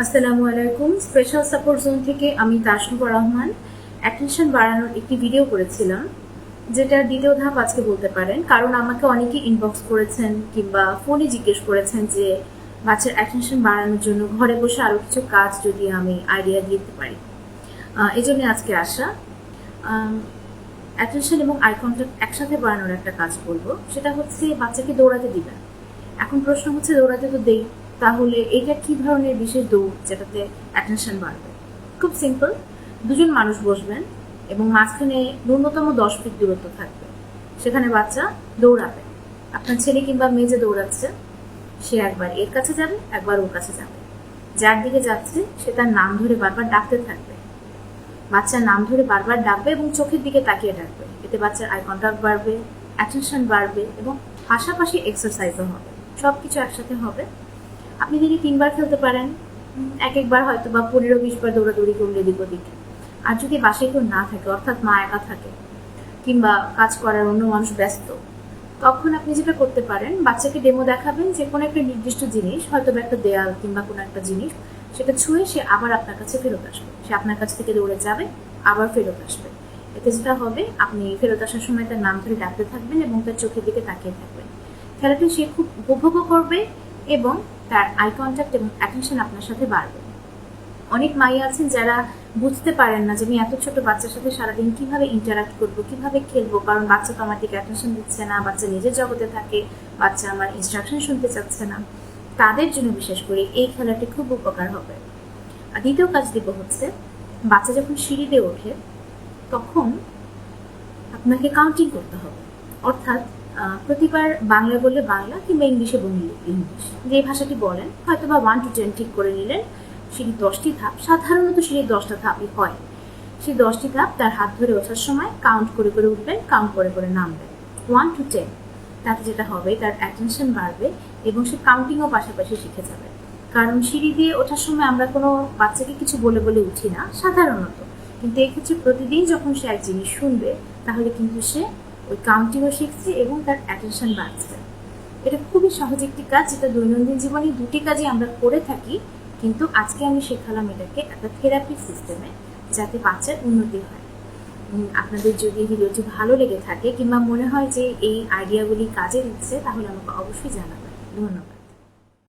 আসসালামু আলাইকুম। Special support zone থেকে আমি তাসনুভা রহমান অ্যাটেনশন বাড়ানোর একটি ভিডিও করেছিলাম, যেটার দ্বিতীয় ধাপ আজকে বলতে পারেন। কারণ আমাকে অনেকেই ইনবক্স করেছেন কিংবা ফোনে জিজ্ঞেস করেছেন যে বাচ্চার অ্যাটেনশন বাড়ানোর জন্য ঘরে বসে আরো কিছু কাজ যদি আমি আইডিয়া দিতে পারি। এই জন্য আজকে আসা। অ্যাটেনশন এবং আই কন্ট্যাক্ট একসাথে বাড়ানোর একটা কাজ বলবো, সেটা হচ্ছে বাচ্চাকে দৌড়াতে দিবেন। এখন প্রশ্ন হচ্ছে দৌড়াতে তো দেই, তাহলে এটা কি ধরনের বিশেষ দৌড় যেটাতে অ্যাটেনশন বাড়বে? খুব সিম্পল, দুজন মানুষ বসবেন এবং মাঝখানে ন্যূনতম 10 ফিট দূরত্ব থাকবে, সেখানে বাচ্চা দৌড়াবে। আপনার ছেলে কিংবা মেয়ে যে দৌড়াচ্ছে, সে একবার এর কাছে যাবে, একবার ওর কাছে যাবে। যার দিকে যাচ্ছে সে তার নাম ধরে বারবার ডাকতে থাকবে। বাচ্চার নাম ধরে বারবার ডাকবে এবং চোখের দিকে তাকিয়ে ডাকবে। এতে বাচ্চার আই কন্ট্যাক্ট বাড়বে, অ্যাটেনশন বাড়বে এবং পাশাপাশি এক্সারসাইজও হবে। সবকিছু একসাথে হবে। আপনি যদি 3 বার খেলতে পারেন, একবার হয়তো বা 15-20 বার দৌড়াদৌড়ি করলে এদিক ওদিক। আর যদি বাসায় কেউ না থাকে, অর্থাৎ মা একা থাকে কিংবা কাজ করার অন্য মানুষ ব্যস্ত, তখন আপনি যেটা করতে পারেন, বাচ্চাকে ডেমো দেখাবেন যে কোনো একটা নির্দিষ্ট জিনিস, হয়তো একটা দেয়াল কিংবা কোনো একটা জিনিস, সেটা ছুঁয়ে সে আবার আপনার কাছে ফেরত আসবে। সে আপনার কাছ থেকে দৌড়ে যাবে, আবার ফেরত আসবে। এতে যেটা হবে, আপনি ফেরত আসার সময় তার নাম ধরে ডাকতে থাকবেন এবং তার চোখের দিকে তাকিয়ে থাকবেন। খেলাটি সে খুব উপভোগও করবে এবং তার আই কন্ট্যাক্ট এবং অ্যাটেনশন আপনার সাথে বাড়বে। অনেক মাই আছেন যারা বুঝতে পারেন না যে আমি এত ছোট বাচ্চার সাথে সারাদিন কিভাবে ইন্টারাক্ট করবো, কিভাবে খেলবো, কারণ বাচ্চা তো আমার দিকে অ্যাটেনশন দিচ্ছে না, বাচ্চা নিজের জগতে থাকে, বাচ্চা আমার ইনস্ট্রাকশন শুনতে চাচ্ছে না। তাদের জন্য বিশেষ করে এই খেলাটি খুব উপকার হবে। আর দ্বিতীয় কাজ দিব হচ্ছে, বাচ্চা যখন সিঁড়ি দিয়ে ওঠে তখন আপনাকে কাউন্টিং করতে হবে। অর্থাৎ প্রতিবার বাংলা বললে বাংলা কিংবা ইংলিশে বললে ইংলিশ, যে ভাষাটি বলেন, হয়তো বা 1 to 10 ঠিক করে নিলেন। সিঁড়ির 10টি ধাপ, সাধারণত সিঁড়ির 10টা ধাপই হয়। সেই 10টি ধাপ তার হাত ধরে ওঠার সময় কাউন্ট করে করে উঠবেন, কাউন্ট করে করে নামবেন 1 to 10। তাতে যেটা হবে, তার অ্যাটেনশন বাড়বে এবং সে কাউন্টিংও পাশাপাশি শিখে যাবে। কারণ সিঁড়ি দিয়ে ওঠার সময় আমরা কোনো বাচ্চাকে কিছু বলে বলে উঠি না সাধারণত, কিন্তু এক্ষেত্রে প্রতিদিন যখন সে এক জিনিস শুনবে, তাহলে কিন্তু সে ওই কাউন্টিংও শিখছে এবং তার অ্যাটেনশন বাড়ছে। এটা খুবই সহজ একটি কাজ, যেটা দৈনন্দিন জীবনে দুটি কাজই আমরা করে থাকি, কিন্তু আজকে আমি শেখালাম এটাকে একটা থেরাপি সিস্টেমে, যাতে বাচ্চার উন্নতি হয়। আপনাদের যদি ভিডিওটি ভালো লেগে থাকে কিংবা মনে হয় যে এই আইডিয়াগুলি কাজে দিচ্ছে, তাহলে আমাকে অবশ্যই জানাবেন। ধন্যবাদ।